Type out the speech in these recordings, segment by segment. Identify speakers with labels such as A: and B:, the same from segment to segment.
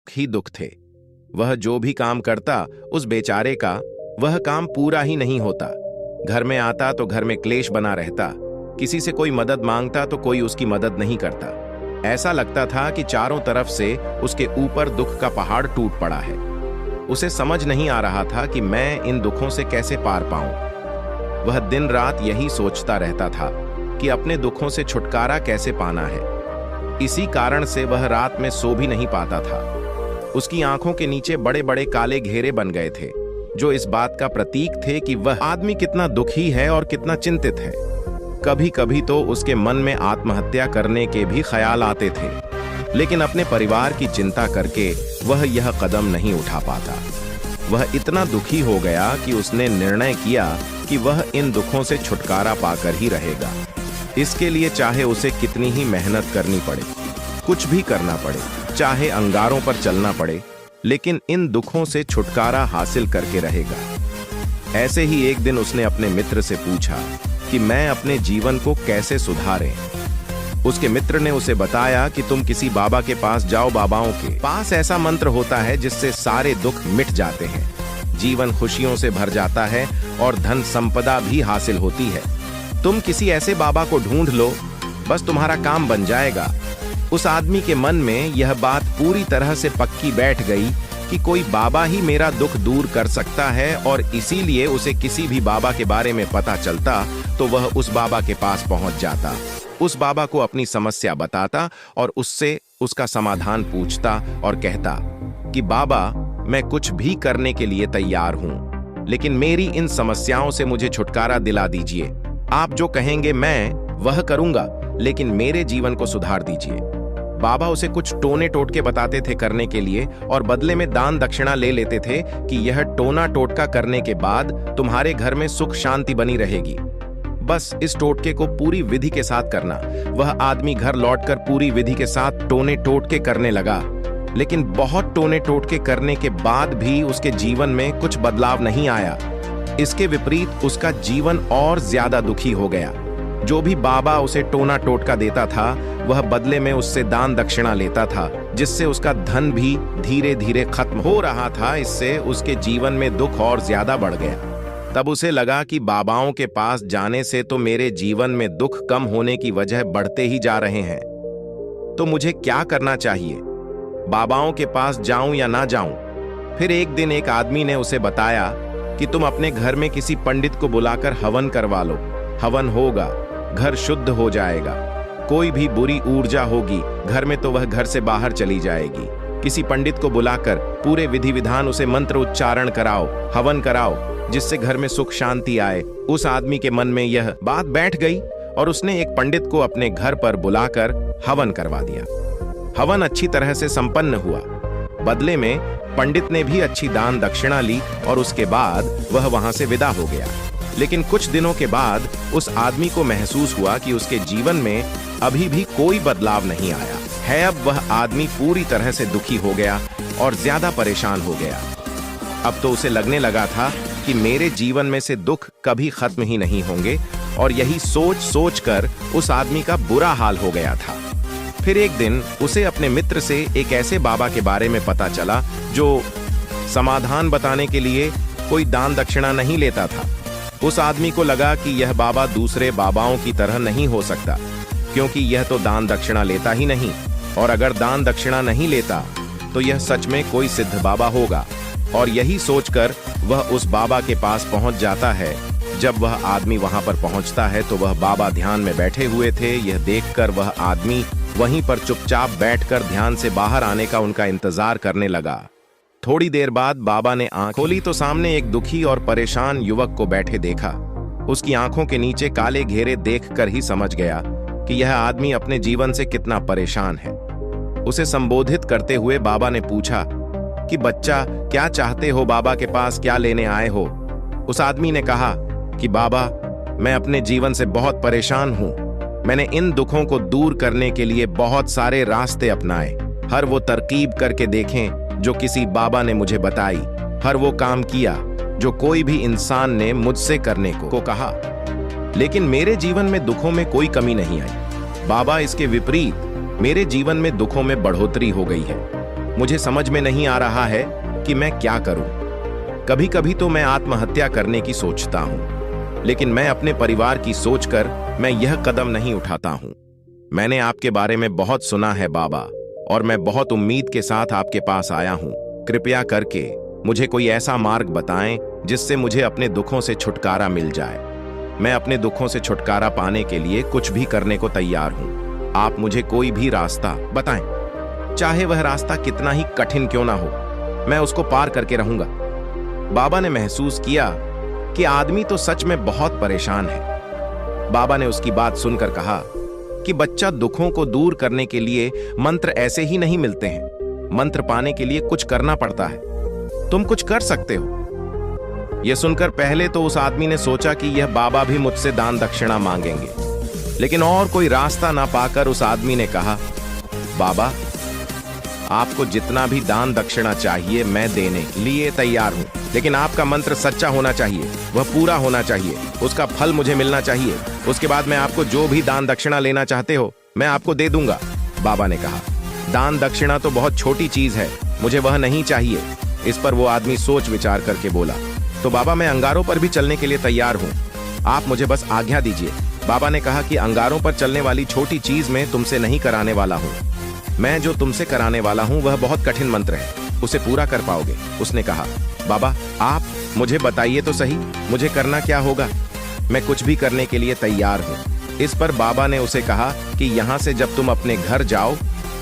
A: ही दुख थे। वह जो भी काम करता उस बेचारे का वह काम पूरा ही नहीं होता। घर में आता तो घर में क्लेश बना रहता, किसी से कोई मदद मांगता तो कोई उसकी मदद नहीं करता। ऐसा लगता था कि चारों तरफ से उसके ऊपर दुख का पहाड़ टूट पड़ा है। उसे समझ नहीं आ रहा था कि मैं इन दुखों से कैसे पार पाऊं। वह दिन रात यही सोचता रहता था कि अपने दुखों से छुटकारा कैसे पाना है। इसी कारण से वह रात में सो भी नहीं पाता था। उसकी आंखों के नीचे बड़े बड़े काले घेरे बन गए थे, जो इस बात का प्रतीक थे कि वह आदमी कितना दुखी है और कितना चिंतित है। कभी कभी तो उसके मन में आत्महत्या करने के भी ख्याल आते थे, लेकिन अपने परिवार की चिंता करके वह यह कदम नहीं उठा पाता। वह इतना दुखी हो गया कि उसने निर्णय किया कि वह इन दुखों से छुटकारा पाकर ही रहेगा। इसके लिए चाहे उसे कितनी ही मेहनत करनी पड़े, कुछ भी करना पड़े, चाहे अंगारों पर चलना पड़े, लेकिन इन दुखों से छुटकारा हासिल करके रहेगा। ऐसे ही एक दिन उसने अपने मित्र से पूछा कि मैं अपने जीवन को कैसे सुधारें। उसके मित्र ने उसे बताया कि तुम किसी बाबा के पास जाओ। बाबाओं के पास ऐसा मंत्र होता है जिससे सारे दुख मिट जाते हैं, जीवन खुशियों से भर जाता है और धन संपदा भी हासिल होती है। तुम किसी ऐसे बाबा को ढूंढ लो, बस तुम्हारा काम बन जाएगा। उस आदमी के मन में यह बात पूरी तरह से पक्की बैठ गई कि कोई बाबा ही मेरा दुख दूर कर सकता है, और इसीलिए उसे किसी भी बाबा के बारे में पता चलता तो वह उस बाबा के पास पहुंच जाता, उस बाबा को अपनी समस्या बताता और उससे उसका समाधान पूछता और कहता कि बाबा, मैं कुछ भी करने के लिए तैयार हूं, लेकिन मेरी इन समस्याओं से मुझे छुटकारा दिला दीजिए। आप जो कहेंगे मैं वह करूंगा, लेकिन मेरे जीवन को सुधार दीजिए। बाबा उसे कुछ टोने टोटके बताते थे करने के लिए, और बदले में दान दक्षिणा ले लेते थे कि यह टोना टोटका करने के बाद तुम्हारे घर में सुख शांति बनी रहेगी। बस इस टोटके को पूरी विधि के साथ करना। वह आदमी घर लौटकर पूरी विधि के साथ टोने टोटके करने लगा, लेकिन बहुत टोने टोटके करने के बाद भी उसके जीवन में कुछ बदलाव नहीं आया। इसके विपरीत उसका जीवन और ज्यादा दुखी हो गया। जो भी बाबा उसे टोना टोटका देता था, वह बदले में उससे दान दक्षिणा लेता था, जिससे उसका धन भी धीरे धीरे खत्म हो रहा था। इससे उसके जीवन में दुख और ज्यादा बढ़ गया। तब उसे लगा कि बाबाओं के पास जाने से तो मेरे जीवन में दुख कम होने की वजह बढ़ते ही जा रहे हैं, तो मुझे क्या करना चाहिए? बाबाओं के पास जाऊं या ना जाऊं? फिर एक दिन एक आदमी ने उसे बताया कि तुम अपने घर में किसी पंडित को बुलाकर हवन करवा लो। हवन होगा, घर शुद्ध हो जाएगा। कोई भी बुरी ऊर्जा होगी घर में तो वह घर से बाहर चली जाएगी। किसी पंडित को बुलाकर पूरे विधि विधान उसे मंत्र उच्चारण कराओ, हवन कराओ, जिससे घर में सुख शांति आए। उस आदमी के मन में यह बात बैठ गई और उसने एक पंडित को अपने घर पर बुलाकर हवन करवा दिया। हवन अच्छी तरह से संपन्न हुआ। बदले में पंडित ने भी अच्छी दान दक्षिणा ली और उसके बाद वह वहां से विदा हो गया। लेकिन कुछ दिनों के बाद उस आदमी को महसूस हुआ कि उसके जीवन में अभी भी कोई बदलाव नहीं आया है। अब वह आदमी पूरी तरह से दुखी हो गया और ज्यादा परेशान हो गया। अब तो उसे लगने लगा था कि मेरे जीवन में से दुख कभी खत्म ही नहीं होंगे, और यही सोच सोच कर उस आदमी का बुरा हाल हो गया था। फिर एक दिन उसे अपने मित्र से एक ऐसे बाबा के बारे में पता चला जो समाधान बताने के लिए कोई दान दक्षिणा नहीं लेता था। उस आदमी को लगा कि यह बाबा दूसरे बाबाओं की तरह नहीं हो सकता, क्योंकि यह तो दान दक्षिणा लेता ही नहीं, और अगर दान दक्षिणा नहीं लेता तो यह सच में कोई सिद्ध बाबा होगा। और यही सोचकर वह उस बाबा के पास पहुंच जाता है। जब वह आदमी वहां पर पहुंचता है तो वह बाबा ध्यान में बैठे हुए थे। यह देखकर वह आदमी वहीं पर चुपचाप बैठकर ध्यान से बाहर आने का उनका इंतजार करने लगा। थोड़ी देर बाद बाबा ने आंख खोली तो सामने एक दुखी और परेशान युवक को बैठे देखा। उसकी आंखों के नीचे काले घेरे देखकर ही समझ गया कि यह आदमी अपने जीवन से कितना परेशान है। उसे संबोधित करते हुए बाबा ने पूछा कि बच्चा, क्या चाहते हो? बाबा के पास क्या लेने आए हो? उस आदमी ने कहा कि बाबा, मैं अपने जीवन से बहुत परेशान हूं। मैंने इन दुखों को दूर करने के लिए बहुत सारे रास्ते अपनाए, हर वो तरकीब करके देखें जो किसी बाबा ने मुझे बताई, हर वो काम किया जो कोई भी इंसान ने मुझसे करने को कहा, लेकिन मेरे जीवन में दुखों में कोई कमी नहीं आई। बाबा, इसके विपरीत मेरे जीवन में दुखों में बढ़ोतरी हो गई है। मुझे समझ में नहीं आ रहा है कि मैं क्या करूं। कभी कभी तो मैं आत्महत्या करने की सोचता हूं, लेकिन मैं अपने परिवार की सोचकर मैं यह कदम नहीं उठाता हूं। मैंने आपके बारे में बहुत सुना है बाबा, और मैं बहुत उम्मीद के साथ आपके पास आया हूं। कृपया करके मुझे कोई ऐसा मार्ग बताएं जिससे मुझे अपने दुखों से छुटकारा मिल जाए। मैं अपने दुखों से छुटकारा पाने के लिए कुछ भी करने को तैयार हूं। आप मुझे कोई भी रास्ता बताएं, चाहे वह रास्ता कितना ही कठिन क्यों ना हो, मैं उसको पार करके रहूंगा। बाबा ने महसूस किया कि आदमी तो सच में बहुत परेशान है। बाबा ने उसकी बात सुनकर कहा कि बच्चा, दुखों को दूर करने के लिए मंत्र ऐसे ही नहीं मिलते हैं। मंत्र पाने के लिए कुछ करना पड़ता है। तुम कुछ कर सकते हो। यह सुनकर पहले तो उस आदमी ने सोचा कि यह बाबा भी मुझसे दान दक्षिणा मांगेंगे, लेकिन और कोई रास्ता ना पाकर उस आदमी ने कहा, बाबा, आपको जितना भी दान दक्षिणा चाहिए मैं देने के लिए तैयार हूं, लेकिन आपका मंत्र सच्चा होना चाहिए, वह पूरा होना चाहिए, उसका फल मुझे मिलना चाहिए। उसके बाद मैं आपको जो भी दान दक्षिणा लेना चाहते हो मैं आपको दे दूंगा। बाबा ने कहा, दान दक्षिणा तो बहुत छोटी चीज है, मुझे वह नहीं चाहिए। इस पर वो आदमी सोच विचार करके बोला, तो बाबा, मैं अंगारों पर भी चलने के लिए तैयार हूं, आप मुझे बस आज्ञा दीजिए। बाबा ने कहा कि अंगारों पर चलने वाली छोटी चीज मैं तुमसे नहीं कराने वाला हूं। मैं जो तुमसे कराने वाला हूं वह बहुत कठिन मंत्र है, उसे पूरा कर पाओगे। उसने कहा, बाबा, आप मुझे बताइए तो सही, मुझे करना क्या होगा? मैं कुछ भी करने के लिए तैयार हूं। इस पर बाबा ने उसे कहा कि यहां से जब तुम अपने घर जाओ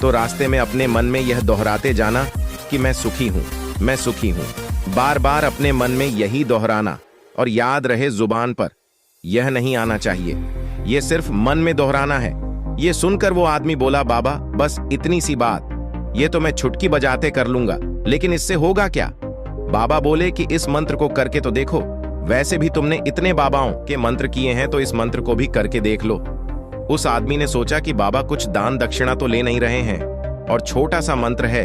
A: तो रास्ते में अपने मन में यह दोहराते जाना कि मैं सुखी हूं, मैं सुखी हूं। बार बार अपने मन में यही दोहराना, और याद रहे जुबान पर यह नहीं आना चाहिए, यह सिर्फ मन में दोहराना है। यह सुनकर वो आदमी बोला, बाबा, बस इतनी सी बात, यह तो मैं छुटकी बजाते कर लूंगा, लेकिन इससे होगा क्या? बाबा बोले कि इस मंत्र को करके तो देखो, वैसे भी तुमने इतने बाबाओं के मंत्र किए हैं तो इस मंत्र को भी करके देख लो। उस आदमी ने सोचा कि बाबा कुछ दान दक्षिणा तो ले नहीं रहे हैं, और छोटा सा मंत्र है,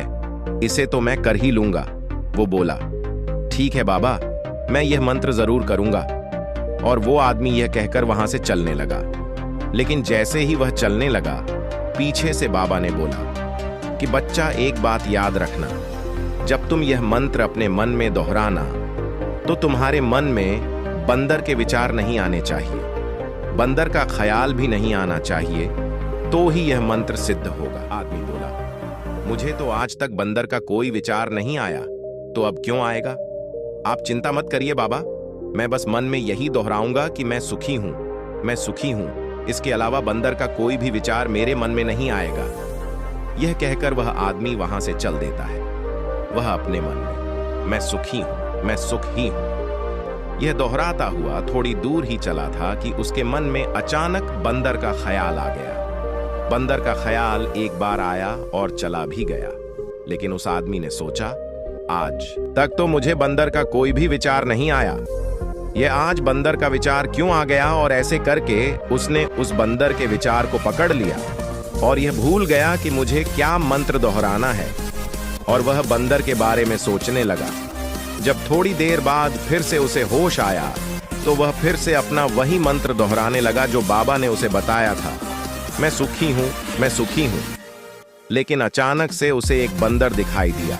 A: इसे तो मैं कर ही लूंगा। वो बोला, ठीक है बाबा, मैं यह मंत्र जरूर करूंगा। और वो आदमी यह कहकर वहां से चलने लगा। लेकिन जैसे ही वह चलने लगा, पीछे से बाबा ने बोला कि बच्चा, एक बात याद रखना, जब तुम यह मंत्र अपने मन में दोहराना तो तुम्हारे मन में बंदर के विचार नहीं आने चाहिए, बंदर का ख्याल भी नहीं आना चाहिए, तो ही यह मंत्र सिद्ध होगा। आदमी बोला, मुझे तो आज तक बंदर का कोई विचार नहीं आया, तो अब क्यों आएगा? आप चिंता मत करिए बाबा, मैं बस मन में यही दोहराऊंगा कि मैं सुखी हूं, मैं सुखी हूं। इसके अलावा बंदर का कोई भी विचार मेरे मन में नहीं आएगा। यह कहकर वह आदमी वहां से चल देता है। वह अपने मन में मैं सुखी हूं, मैं सुख ही हूं, यह दोहराता हुआ थोड़ी दूर ही चला था कि उसके मन में अचानक बंदर का ख्याल आ गया। बंदर का ख्याल एक बार आया और चला भी गया, लेकिन उस आदमी ने सोचा, आज तक तो मुझे बंदर का कोई भी विचार नहीं आया, यह आज बंदर का विचार क्यों आ गया? और ऐसे करके उसने उस बंदर के विचार को पकड़ लिया और यह भूल गया कि मुझे क्या मंत्र दोहराना है, और वह बंदर के बारे में सोचने लगा। जब थोड़ी देर बाद फिर से उसे होश आया तो वह फिर से अपना वही मंत्र दोहराने लगा जो बाबा ने उसे बताया था, मैं सुखी हूं, मैं सुखी हूं। लेकिन अचानक से उसे एक बंदर दिखाई दिया,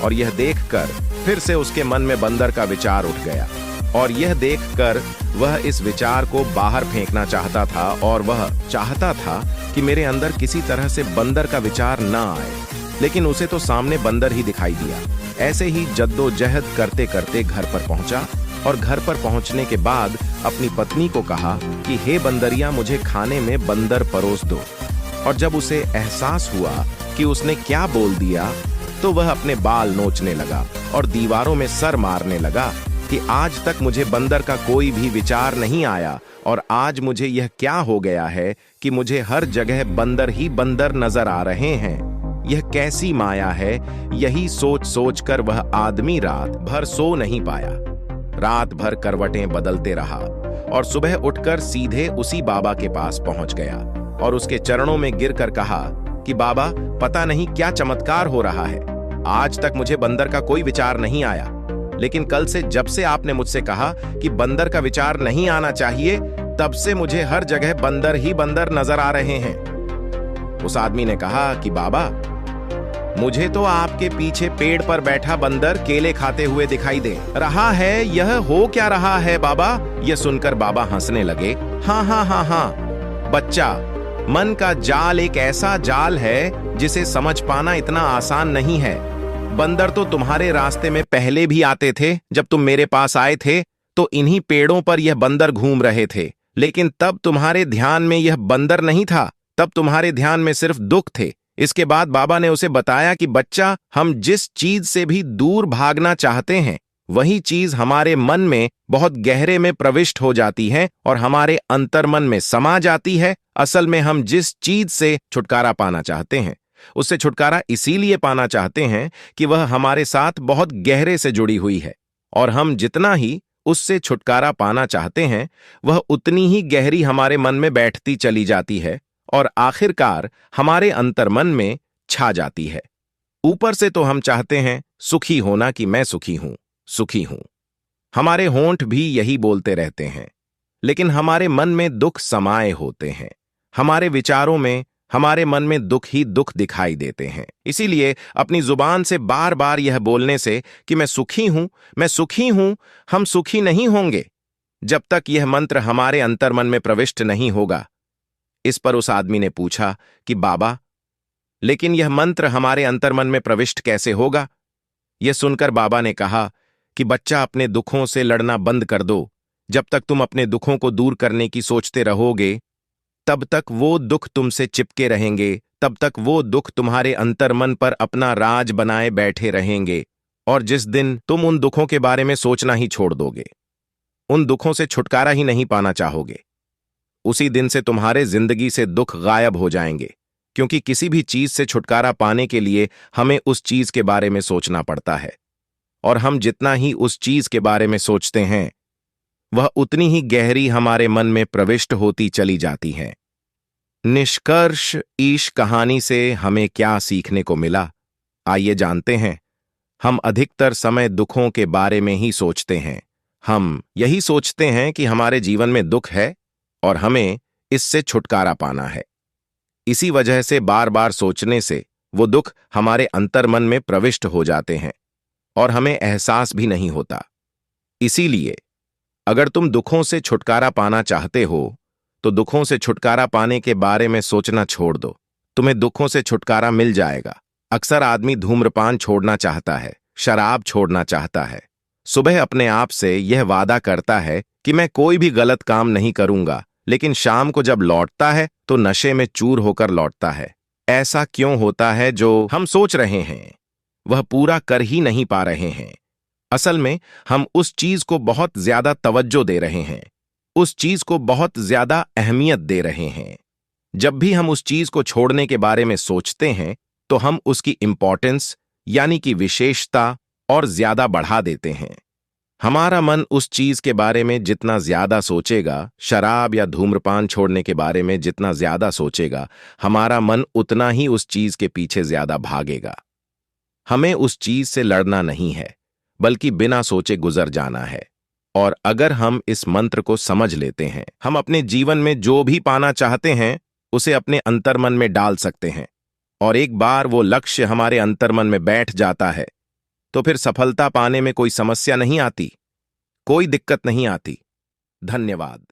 A: और यह देखकर फिर से उसके मन में बंदर का विचार उठ गया, और यह देखकर वह इस विचार को बाहर फेंकना चाहता था, और वह चाहता था कि मेरे अंदर किसी तरह से बंदर का विचार न आए, लेकिन उसे तो सामने बंदर ही दिखाई दिया। ऐसे ही जद्दोजहद करते करते घर पर पहुंचा, और घर पर पहुंचने के बाद अपनी पत्नी को कहा कि हे बंदरिया, मुझे खाने में बंदर परोस दो। और जब उसे एहसास हुआ कि उसने क्या बोल दिया तो वह अपने बाल नोचने लगा और दीवारों में सर मारने लगा कि आज तक मुझे बंदर का कोई भी विचार नहीं आया, और आज मुझे यह क्या हो गया है कि मुझे हर जगह बंदर ही बंदर नजर आ रहे हैं। यह कैसी माया है? यही सोच सोचकर वह आदमी रात भर सो नहीं पाया। रात भर करवटें बदलते रहा और सुबह उठकर सीधे उसी बाबा के पास पहुंच गया और उसके चरणों में गिरकर कहा कि बाबा, पता नहीं क्या चमत्कार हो रहा है, आज तक मुझे बंदर का कोई विचार नहीं आया, लेकिन कल से जब से आपने मुझसे कहा कि बंदर का विचार नहीं आना चाहिए, तब से मुझे हर जगह बंदर ही बंदर नजर आ रहे हैं। उस आदमी ने कहा कि बाबा, मुझे तो आपके पीछे पेड़ पर बैठा बंदर केले खाते हुए दिखाई दे रहा है। यह हो क्या रहा है बाबा? यह सुनकर बाबा हंसने लगे। हाँ हाँ हाँ हाँ बच्चा, मन का जाल एक ऐसा जाल है जिसे समझ पाना इतना आसान नहीं है। बंदर तो तुम्हारे रास्ते में पहले भी आते थे। जब तुम मेरे पास आए थे तो इन्हीं पेड़ों पर यह बंदर घूम रहे थे, लेकिन तब तुम्हारे ध्यान में यह बंदर नहीं था, तब तुम्हारे ध्यान में सिर्फ दुख थे। इसके बाद बाबा ने उसे बताया कि बच्चा, हम जिस चीज से भी दूर भागना चाहते हैं वही चीज हमारे मन में बहुत गहरे में प्रविष्ट हो जाती है और हमारे अंतर्मन में समा जाती है। असल में हम जिस चीज से छुटकारा पाना चाहते हैं उससे छुटकारा इसीलिए पाना चाहते हैं कि वह हमारे साथ बहुत गहरे से जुड़ी हुई है, और हम जितना ही उससे छुटकारा पाना चाहते हैं वह उतनी ही गहरी हमारे मन में बैठती चली जाती है और आखिरकार हमारे अंतर्मन में छा जाती है। ऊपर से तो हम चाहते हैं सुखी होना कि मैं सुखी हूं, सुखी हूं। हमारे होंठ भी यही बोलते रहते हैं, लेकिन हमारे मन में दुख समाये होते हैं। हमारे विचारों में, हमारे मन में दुख ही दुख दिखाई देते हैं। इसीलिए अपनी जुबान से बार बार यह बोलने से कि मैं सुखी हूं, मैं सुखी हूं, हम सुखी नहीं होंगे जब तक यह मंत्र हमारे अंतर्मन में प्रविष्ट नहीं होगा। इस पर उस आदमी ने पूछा कि बाबा, लेकिन यह मंत्र हमारे अंतर्मन में प्रविष्ट कैसे होगा? यह सुनकर बाबा ने कहा कि बच्चा, अपने दुखों से लड़ना बंद कर दो। जब तक तुम अपने दुखों को दूर करने की सोचते रहोगे तब तक वो दुख तुमसे चिपके रहेंगे, तब तक वो दुख तुम्हारे अंतर्मन पर अपना राज बनाए बैठे रहेंगे। और जिस दिन तुम उन दुखों के बारे में सोचना ही छोड़ दोगे, उन दुखों से छुटकारा ही नहीं पाना चाहोगे, उसी दिन से तुम्हारे जिंदगी से दुख गायब हो जाएंगे। क्योंकि किसी भी चीज से छुटकारा पाने के लिए हमें उस चीज के बारे में सोचना पड़ता है, और हम जितना ही उस चीज के बारे में सोचते हैं वह उतनी ही गहरी हमारे मन में प्रविष्ट होती चली जाती है। निष्कर्ष, इस कहानी से हमें क्या सीखने को मिला? आइए जानते हैं। हम अधिकतर समय दुखों के बारे में ही सोचते हैं। हम यही सोचते हैं कि हमारे जीवन में दुख है और हमें इससे छुटकारा पाना है। इसी वजह से बार बार सोचने से वो दुख हमारे अंतर्मन में प्रविष्ट हो जाते हैं और हमें एहसास भी नहीं होता। इसीलिए अगर तुम दुखों से छुटकारा पाना चाहते हो तो दुखों से छुटकारा पाने के बारे में सोचना छोड़ दो, तुम्हें दुखों से छुटकारा मिल जाएगा। अक्सर आदमी धूम्रपान छोड़ना चाहता है, शराब छोड़ना चाहता है, सुबह अपने आप से यह वादा करता है कि मैं कोई भी गलत काम नहीं करूंगा, लेकिन शाम को जब लौटता है तो नशे में चूर होकर लौटता है। ऐसा क्यों होता है? जो हम सोच रहे हैं वह पूरा कर ही नहीं पा रहे हैं। असल में हम उस चीज को बहुत ज्यादा तवज्जो दे रहे हैं, उस चीज को बहुत ज्यादा अहमियत दे रहे हैं। जब भी हम उस चीज को छोड़ने के बारे में सोचते हैं तो हम उसकी इंपॉर्टेंस यानी कि विशेषता और ज्यादा बढ़ा देते हैं। हमारा मन उस चीज के बारे में जितना ज्यादा सोचेगा, शराब या धूम्रपान छोड़ने के बारे में जितना ज्यादा सोचेगा, हमारा मन उतना ही उस चीज के पीछे ज्यादा भागेगा। हमें उस चीज से लड़ना नहीं है, बल्कि बिना सोचे गुजर जाना है। और अगर हम इस मंत्र को समझ लेते हैं, हम अपने जीवन में जो भी पाना चाहते हैं उसे अपने अंतर्मन में डाल सकते हैं, और एक बार वो लक्ष्य हमारे अंतर्मन में बैठ जाता है तो फिर सफलता पाने में कोई समस्या नहीं आती, कोई दिक्कत नहीं आती। धन्यवाद।